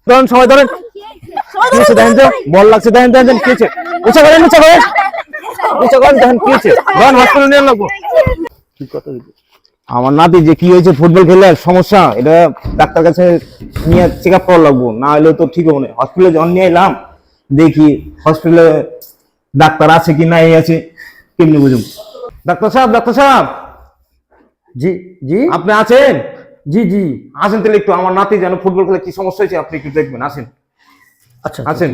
ধরেন সবাই ধরেন, কি হচ্ছে দেখেন তো, বল লাগছে দেখেন দেখেন কি হচ্ছে, উঁচা করেন উঁচা করেন উঁচা করেন দেখেন কি হচ্ছে, ধরেন হসপিটালে নিয়ে লাগবো। কি কথা আমার নাতি যে কি হয়েছে ফুটবল খেলে সমস্যা, এটা ডাক্তার কাছে নিয়ে চেক আপ করা লাগবো, না হলে তো ঠিক হবে না। হসপিটালে যখন নিয়ে এলাম দেখি হসপিটালে ডাক্তার আছে কি নাই আছে কেমনি বুঝুন। ডাক্তার সাহেব, ডাক্তার সাহেব, জি জি আপনি আছেন? জি জি আসেন তাহলে একটু, আমার নাতি যেন ফুটবল খেলে কি সমস্যা হয়েছে আপনি একটু দেখবেন, আসেন। আচ্ছা আসেন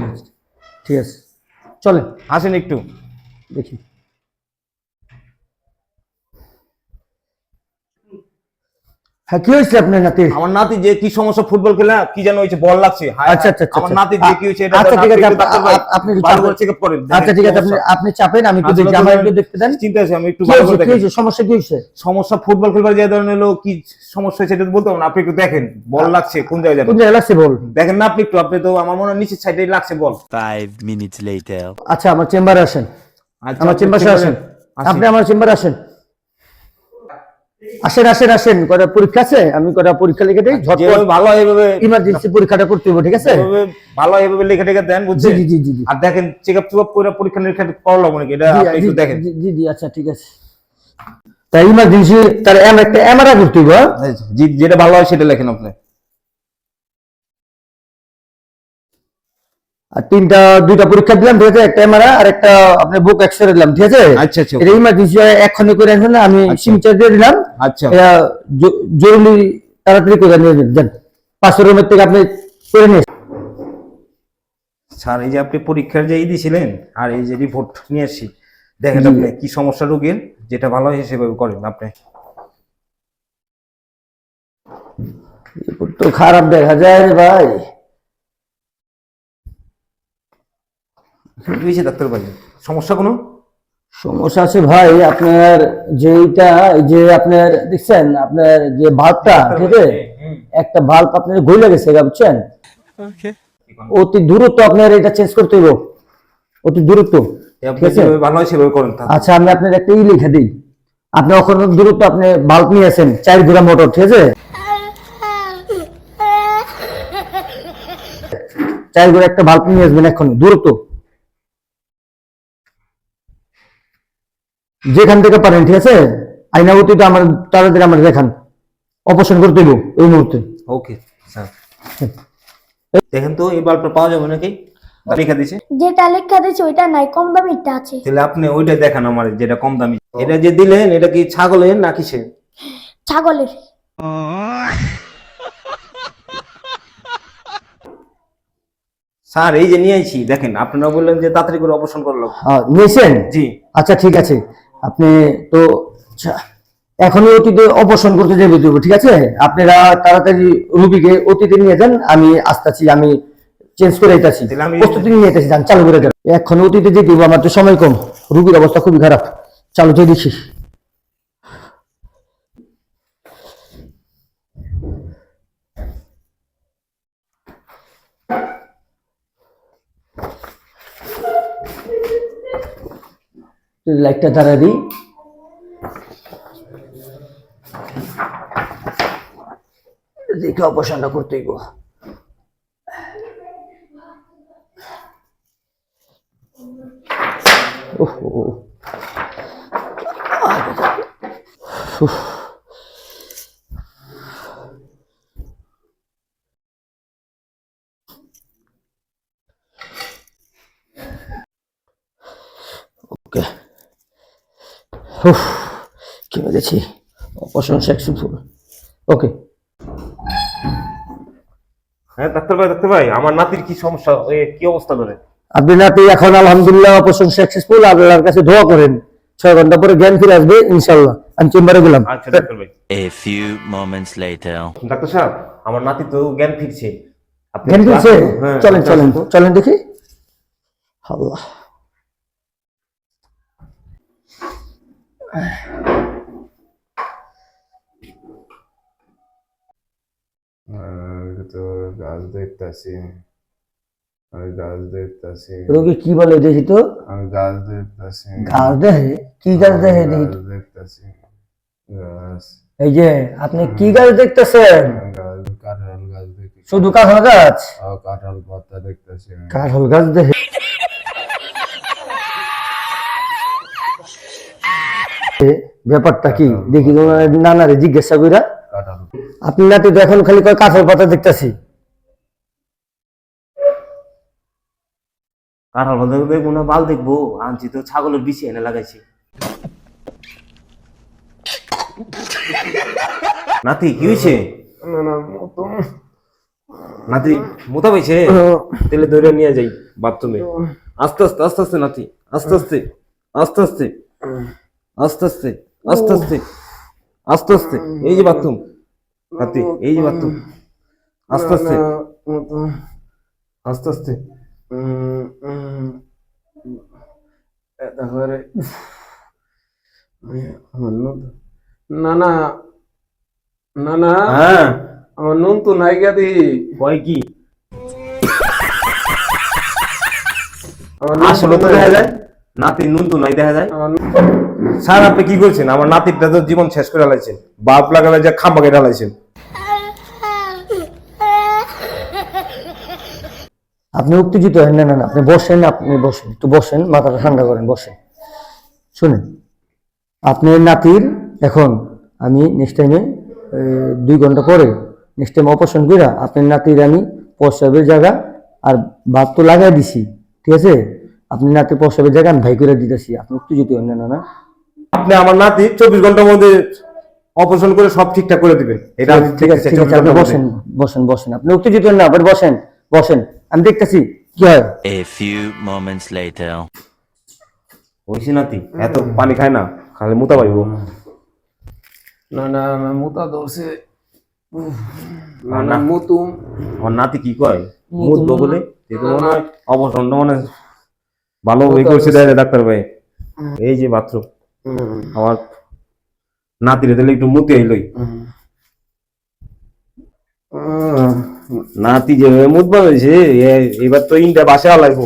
ঠিক আছে, চলেন আসেন একটু দেখি। হ্যাঁ, কি হয়েছে আপনার নাতির? আমার নাতি যে কি সমস্যা ফুটবল খেলে কি যেন হয়েছে, বল লাগছে। আচ্ছা আচ্ছা আমার নাতি যে কি হয়েছে এটা আচ্ছা ঠিক আছে, আপনি ভালো করে চেকআপ করেন। আচ্ছা ঠিক আছে, আপনি চাপেন, আমি একটু দেখি, আমার একটু দেখতে দেন। চিন্তা আছে, আমি একটু ভালো করে কি দেখেন। হয়েছে, সমস্যা কি হয়েছে? সমস্যা ফুটবল খেলবার যে ধরনের হলো কি সমস্যা হয়েছে এটা বলতে হবে না, আপনি একটু দেখেন বল লাগছে কোন জায়গায়, কোন জায়গায় লাগছে বল? দেখেন না আপনি একটু, আপনি তো আমার মনে হয় নিচের সাইডেই লাগছে বল। 5 minutes later. আচ্ছা, আমার চেম্বারে আসেন, আচ্ছা, আমার চেম্বারে আসেন, আপনি আমার চেম্বারে আসেন, আসেন আসেন আসেন। কটা পরীক্ষা আছে, আমি কটা পরীক্ষা লিখে দিই, ঝটপট ভালো এইভাবে ইমার্জেন্সি পরীক্ষাটা করতে হবে, ঠিক আছে? ভালো এইভাবে লিখে টেখে দেন, জি বুঝছেন? জি জি জি আর দেখেন চেকআপ চেকআপ করে পরীক্ষা নিরীক্ষা করা লাগবে নাকি এটা আপনি একটু দেখেন। জি জি আচ্ছা ঠিক আছে। তাই ইমার্জেন্সি তার একটা এমআরআই করতে হবে। যেটা ভালো হয় সেটা লেখেন আপনি। আর দুইটা পরীক্ষা দিলাম, ঠিক আছে? একটা এমআরআই আর একটা আপনি বুক এক্সরে দিলাম, ঠিক আছে? আচ্ছা আচ্ছা এটা ইমার্জেন্সি এক্ষুনি করে আনবেন, আমি সিগনেচার দিয়ে দিলাম। আচ্ছা এটা জরুরি, তাড়াতাড়ি করে নিয়ে যান, 5 রুমের থেকে আপনি করে নিয়ে। স্যার এই যে আপনি পরীক্ষার যে দিয়েছিলেন আর এই যে রিপোর্ট নিয়ে আসছি, দেখেন আপনি কি সমস্যা রোগীর, যেটা ভালো হয় সেভাবে করেন আপনি। রিপোর্ট তো খারাপ দেখা যায় রে ভাই। কি হয়েছে ডাক্তার ভাই, সমস্যা কোনো? সমস্যা আছে ভাই, আপনার যেটা যে আপনার দেখছেন, আপনার যে ভাল্বটা, ঠিক আছে? একটা ভাল্ব আপনার গলে গেছে, বুঝছেন? অতি দ্রুত আপনার এটা চেঞ্জ করতে হবে, অতি দ্রুত, ঠিক আছে? ভালো হয় সেভাবে করেন। আচ্ছা, আমি আপনার একটা লিখে দিই, আপনি ওখানে দ্রুত আপনি বাল্ব নিয়ে আসেন, 4 ঘোড়া মোটর, ঠিক আছে? 4 ঘোড়া একটা বাল্ব নিয়ে আসবেন এখন দ্রুত, যেখান থেকে পারেন, ঠিক আছে? আইনাবতীটা আমার তাড়াতাড়ি আমার দেখান, অপারেশন করতে দিব এই মুহূর্তে। ওকে স্যার, দেখেন তো এই বাল্বটা পাওয়া যাবে নাকি? লেখা দিয়েছে, যেটা লেখা দিয়েছে ওইটা নাই, কম দামিটা আছে। তাহলে আপনি ওইটা দেখান আমার, যেটা কম দামি। এটা যে দিলেন এটা কি ছাগলের না কিসের? ছাগলের। স্যার এই যে নিয়ে আইছি, দেখেন আপনারা বললেন যে তাড়াতাড়ি করে অপারেশন করা লাগবে। নিয়েছেন? জি। আচ্ছা ঠিক আছে, আপনি তো এখনই অতীতে অপারেশন করতে যাবে, ঠিক আছে? আপনারা তাড়াতাড়ি রুগীকে অতীতে নিয়ে যান, আমি আসতেছি, আমি চেঞ্জ করে আইতাছি, প্রস্তুতি নিয়ে আইতাছি, যান চালু করে যান। এখন অতীতে যেতে হবে, আমার তো সময় কম, রুগীর অবস্থা খুবই খারাপ, চালু তো দেখি। লাইটটা জ্বালা দিই, দেখে অপারেশনটা করতে হইব। ওকে, কি বলেছি, অপারেশন সাকসেসফুল। ওকে। হ্যাঁ ডাক্তার ভাই আমার নাতির কি সমস্যা, কি অবস্থা ধরে? আপনি নাতি এখন আলহামদুলিল্লাহ অপারেশন সাকসেসফুল, আল্লাহর কাছে দোয়া করেন, 6 ঘন্টা পরে জ্ঞান ফিরে আসবে ইনশাআল্লাহ। আমি চেম্বারে গেলাম। আচ্ছা ডাক্তার ভাই। A few moments later. Doctor সাহেব আমার নাতি তো জ্ঞান ফিরছে। জ্ঞান ফিরছে? হ্যাঁ, চলেন চলেন চলেন দেখি। আল্লাহ, তো গাছ দেখতেছি, আমি গাছ দেখতেছি, রোগী কি বলে দেখি তো? আমি গাছ দেখতেছি, গাছ দেখে? কি গাছ দেখে দেখি? গাছ দেখতেছি, গাছ। এই যে আপনি কি গাছ দেখতেছেন? গাছ, কাঁঠাল গাছ দেখি। শুধু কাঁঠাল গাছ? কাঁঠাল পাতা দেখতেছি আমি। কাঁঠাল গাছ দেখে ব্যাপারটা কি দেখি তোমার নানারে জিজ্ঞাসা কইরা। কাঁঠাল আপনি নাতি তো এখন খালি কয় কাঁঠাল পাতা দেখতেছি। কাঁঠাল পাতা দেখবো না বাল দেখবো? আনছি তো ছাগলের বিচি এনে লাগাইছি। নাতি কি হয়েছে? না না মতো নাতি মোতা পাইছে? তেলে ধরে নিয়ে যাই বাথরুমে। আস্তে আস্তে আস্তে আস্তে নাতি, আস্তে আস্তে আস্তে আস্তে আস্তে আস্তে আস্তে আস্তে আস্তে আস্তে। এই যে বাথরুম নাতি, এই যে বাথরুম। আস্তে আস্তে আস্তে আস্তে। তারপরে না না না না হ্যাঁ আমার নুন তো নাই গাদি। কয় কি? আমার আসলে তো দেখা যায় নাতির নুন তো নাই দেখা যায়। স্যার আপনি কি করছেন? আমার নাতিরটা তো জীবন শেষ করে লাইছেন। বাপ লাগালে যে খাম্বা কেটে লাইছেন। আপনি উত্তেজিত হেন না, না আপনি বসেন, আপনি বসেন, একটু বসেন, মাথাটা ঠান্ডা করেন, বসেন। শুনেন, আপনার নাতির এখন আমি নেক্সট টাইমে 2 ঘন্টা পরে নেক্সট টাইম অপারেশন কইরা আপনার নাতির আমি প্রস্রাবের জায়গা আর ভাত তো লাগাই দিছি, ঠিক আছে? আপনি নাতির প্রস্রাবের জায়গা আমি ভাই করে দিতেছি। আপনি উত্তেজিত হেন না, না আপনি আমার নাতি 24 ঘন্টার মধ্যে অপারেশন করে সব ঠিকঠাক করে দিবেন। এটা আমি ঠিক আছে, ঠিক আছে, আপনি বসেন, বসেন, বসেন, আপনি উত্তেজিত হেন না, আবার বসেন, বসেন, আমি দেখতেছি কি হয়। A few moments later. হইছে নাতি এত পানি খায় না, খালি মুতা পাইব। না না মুতা ধরছে। না না, না মুতু আমার নাতি কি কয় মুতবো বলে? এটা মনে হয় অপারেশনটা মনে হয় ভালো হয়ে করছে দেয় ডাক্তার ভাই। এই যে বাথরুম আমার নাতিরে তাহলে একটু মুতে আইলই। নাতি যে মুতবা হয়েছে এবার তো ইন্ডিয়া বাসা লাগবো।